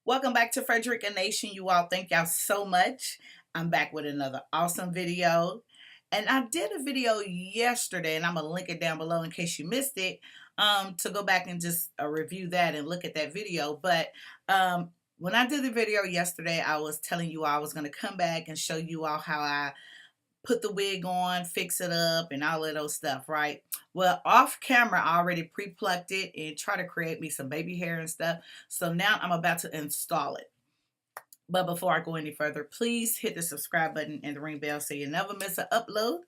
Welcome back to Frederica Nation. You all, thank y'all so much. I'm back with another awesome video. And I did a video yesterday, and I'm going to link it down below in case you missed it, to go back and just review that and look at that video. But when I did the video yesterday, I was telling you all I was going to come back and show you all how I put the wig on, fix it up, and all of those stuff, right? Well, off camera, I already pre-plucked it and try to create me some baby hair and stuff. So now I'm about to install it. But before I go any further, please hit the subscribe button and the ring bell so you never miss an upload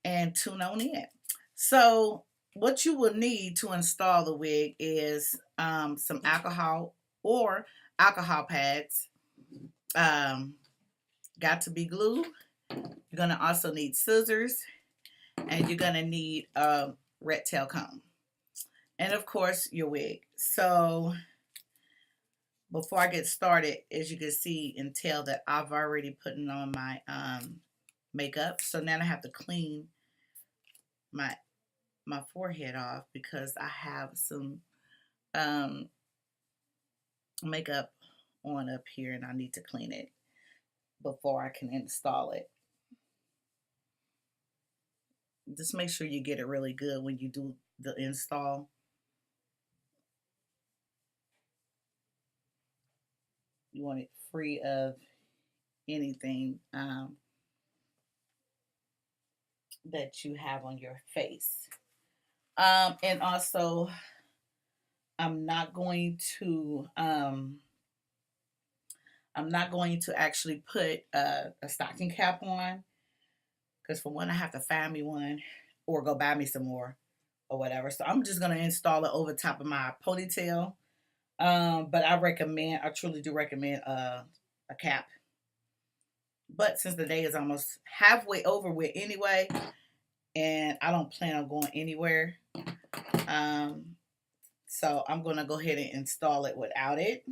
and tune on in. So what you will need to install the wig is some alcohol or alcohol pads. Got to be glue. You're going to also need scissors, and you're going to need a red tail comb. And of course, your wig. So before I get started, as you can see and tell that I've already put on my makeup. So now I have to clean my forehead off because I have some makeup on up here and I need to clean it before I can install it. Just make sure you get it really good when you do the install. You want it free of anything that you have on your face. And also, I'm not going to actually put a stocking cap on, because for one, I have to find me one or go buy me some more or whatever. So I'm just gonna install it over top of my ponytail. But I truly do recommend a cap. But since the day is almost halfway over with anyway, and I don't plan on going anywhere, so I'm gonna go ahead and install it without it.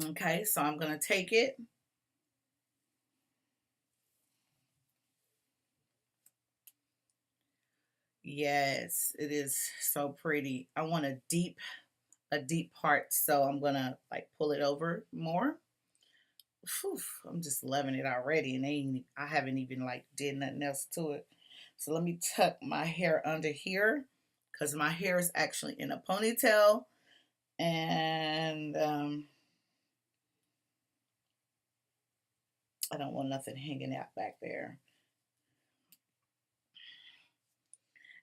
Okay, so I'm gonna take it. Yes, it is so pretty. I want a deep part, so I'm gonna like pull it over more. Whew, I'm just loving it already, and I haven't even like did nothing else to it. So let me tuck my hair under here because my hair is actually in a ponytail, and I don't want nothing hanging out back there.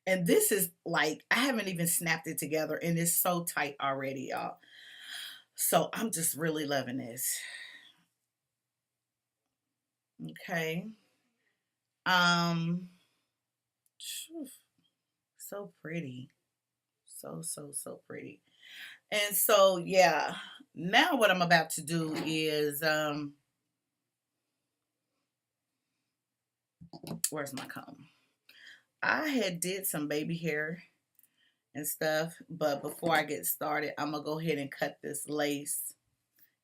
And this is like, I haven't even snapped it together and it's so tight already, y'all. So I'm just really loving this. Okay. Um, so pretty. So pretty. And so, yeah, now what I'm about to do is, where's my comb? I had did some baby hair and stuff, but before I get started, I'm gonna go ahead and cut this lace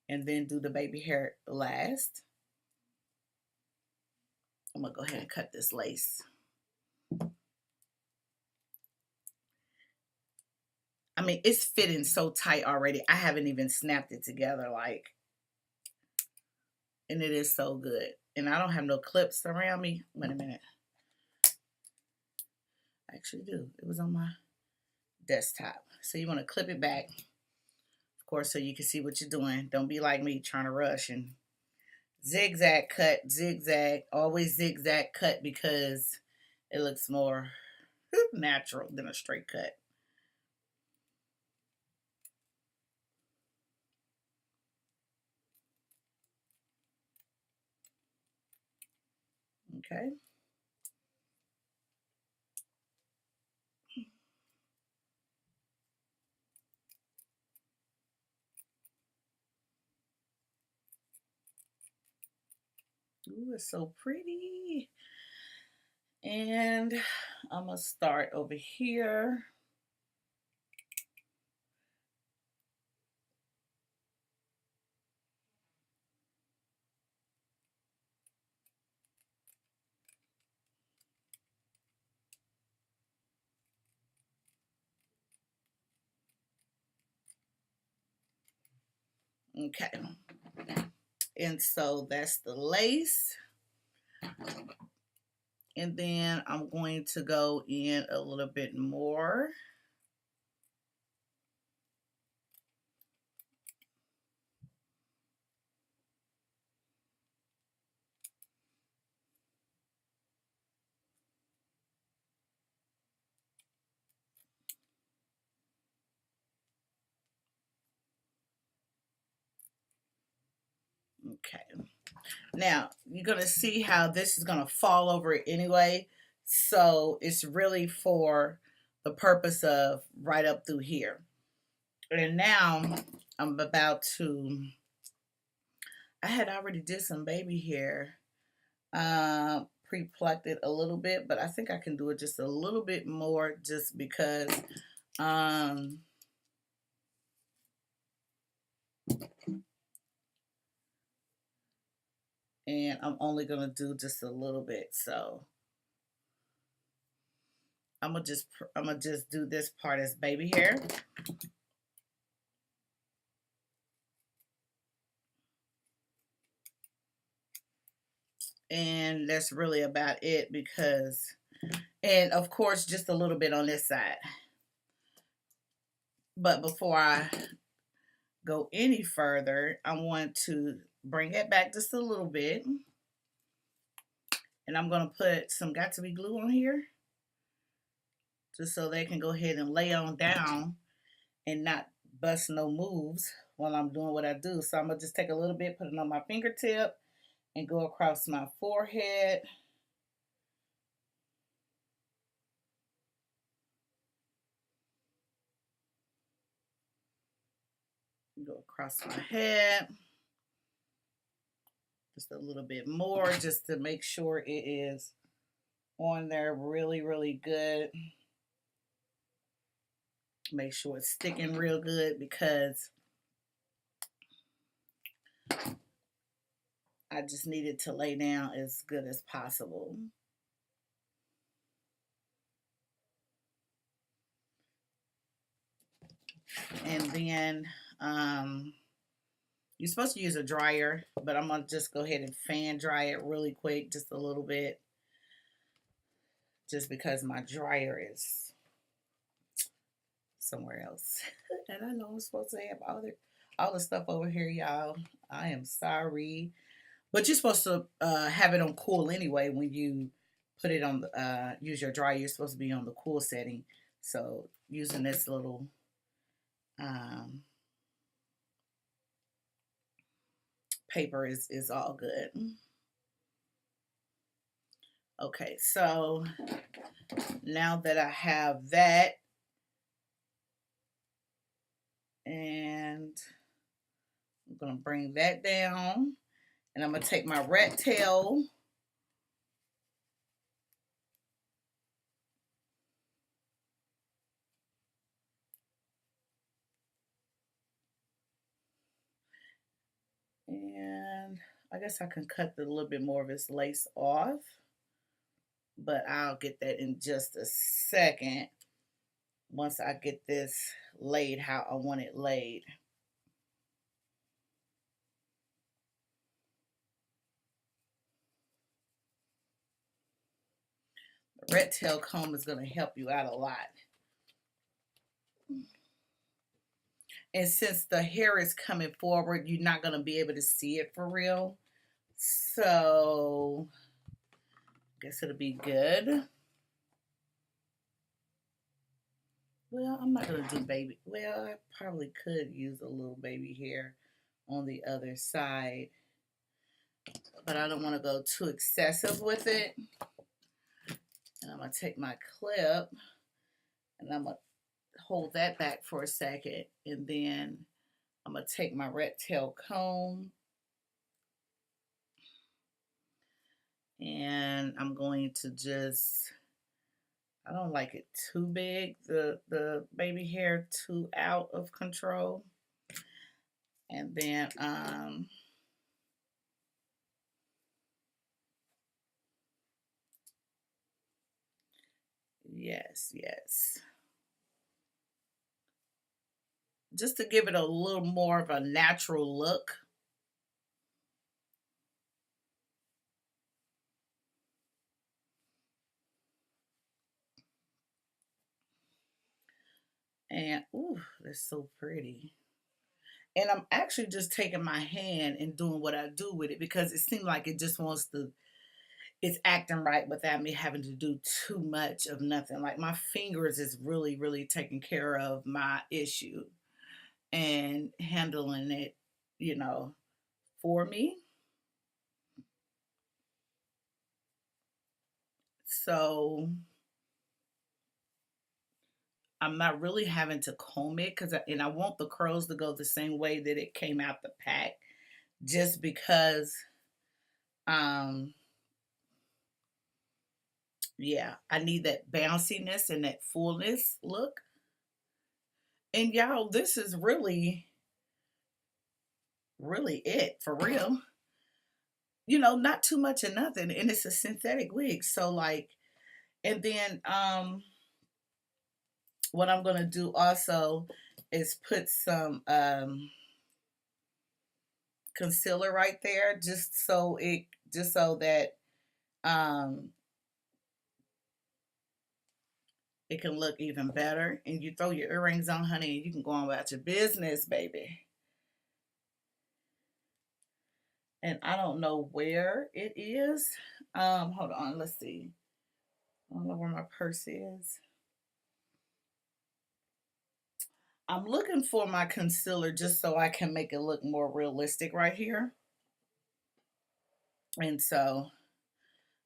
and then do the baby hair last. I'm gonna go ahead and cut this lace. I mean, it's fitting so tight already. I haven't even snapped it together, like, and it is so good. And I don't have no clips around me. Wait a minute. I actually do. It was on my desktop. So you want to clip it back, of course, so you can see what you're doing. Don't be like me trying to rush and zigzag cut, zigzag, always zigzag cut because it looks more natural than a straight cut. Okay. Ooh, it's so pretty. And I'm going to start over here. Okay. And so that's the lace. And then I'm going to go in a little bit more. Okay. Now, you're going to see how this is going to fall over it anyway. So it's really for the purpose of right up through here. And now I'm about to, I had already did some baby hair, pre-plucked it a little bit, but I think I can do it just a little bit more just because, um, and I'm only going to do just a little bit. So I'm gonna just do this part as baby hair. And that's really about it because, and of course, just a little bit on this side. But before I go any further, I want to bring it back just a little bit. And I'm going to put some Got2b glue on here just so they can go ahead and lay on down and not bust no moves while I'm doing what I do. So I'm going to just take a little bit, put it on my fingertip, and go across my forehead. Go across my head. Just a little bit more just to make sure it is on there really, really good. Make sure it's sticking real good because I just need it to lay down as good as possible. And then you're supposed to use a dryer, but I'm going to just go ahead and fan dry it really quick, just a little bit, just because my dryer is somewhere else. And I know I'm supposed to have all the stuff over here, y'all. I am sorry. But you're supposed to have it on cool anyway when you put it on the, use your dryer. You're supposed to be on the cool setting. So using this little um, paper is all good. Okay, so now that I have that, and I'm gonna bring that down, and I'm gonna take my rat tail. And I guess I can cut a little bit more of this lace off, but I'll get that in just a second once I get this laid how I want it laid. The rat tail comb is going to help you out a lot. And since the hair is coming forward, you're not going to be able to see it for real. So I guess it'll be good. Well, I'm not going to do baby. Well, I probably could use a little baby hair on the other side, but I don't want to go too excessive with it. And I'm going to take my clip and I'm going to hold that back for a second. And then I'm going to take my rat tail comb and I'm going to just, I don't like it too big, the baby hair too out of control. And then yes, just to give it a little more of a natural look. And ooh, that's so pretty. And I'm actually just taking my hand and doing what I do with it because it seems like it just wants to, it's acting right without me having to do too much of nothing. Like my fingers is really, really taking care of my issue and handling it, you know, for me. So I'm not really having to comb it and I want the curls to go the same way that it came out the pack, just because, um, yeah, I need that bounciness and that fullness look. And y'all, this is really, really it for real. You know, not too much of nothing, and it's a synthetic wig. So like, and then what I'm gonna do also is put some concealer right there, just so that um it can look even better. And you throw your earrings on, honey, and you can go on about your business, baby. And I don't know where it is. Hold on, let's see. I don't know where my purse is. I'm looking for my concealer just so I can make it look more realistic right here. And so,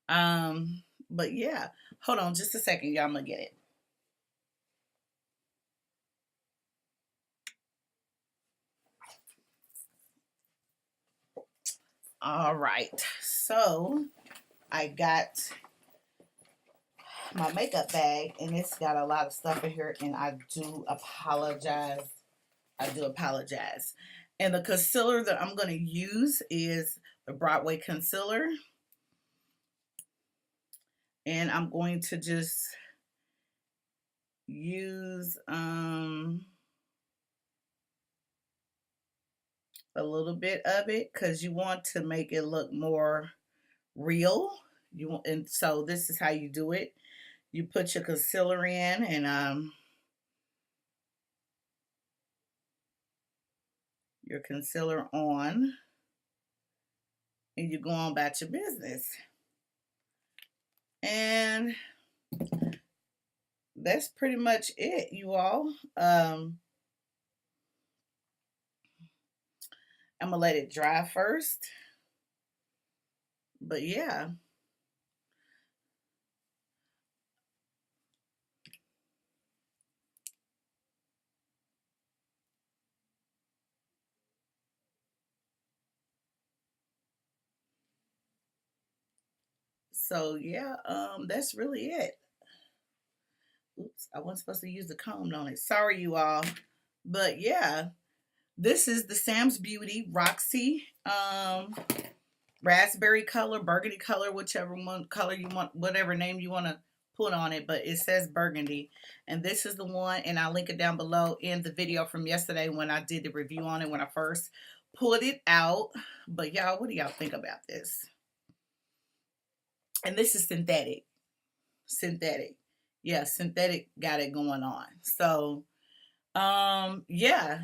but yeah, hold on just a second, y'all. I'm gonna get it. All right, so I got my makeup bag and it's got a lot of stuff in here, and I do apologize. I do apologize. And the concealer that I'm going to use is the Broadway concealer. And I'm going to just use a little bit of it because you want to make it look more real. And so this is how you do it. You put your concealer in and your concealer on, and you go on about your business. And that's pretty much it, you all. I'm gonna let it dry first. But yeah. So yeah, that's really it. Oops, I wasn't supposed to use the comb on it. Sorry, you all. But yeah, this is the Sam's Beauty Roxy raspberry color, burgundy color, whichever one color you want, whatever name you want to put on it, but it says burgundy. And this is the one, and I'll link it down below in the video from yesterday when I did the review on it when I first pulled it out. But y'all, what do y'all think about this? And this is synthetic. Synthetic. Yeah, synthetic got it going on. So, yeah.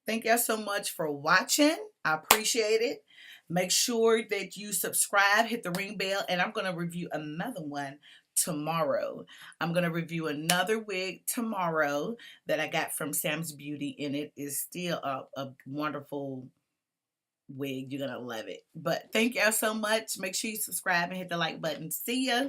Thank y'all so much for watching. I appreciate it. Make sure that you subscribe, hit the ring bell, and I'm going to review another one tomorrow. I'm going to review another wig tomorrow that I got from Sam's Beauty, and it is still a wonderful wig. You're going to love it. But thank y'all so much. Make sure you subscribe and hit the like button. See ya.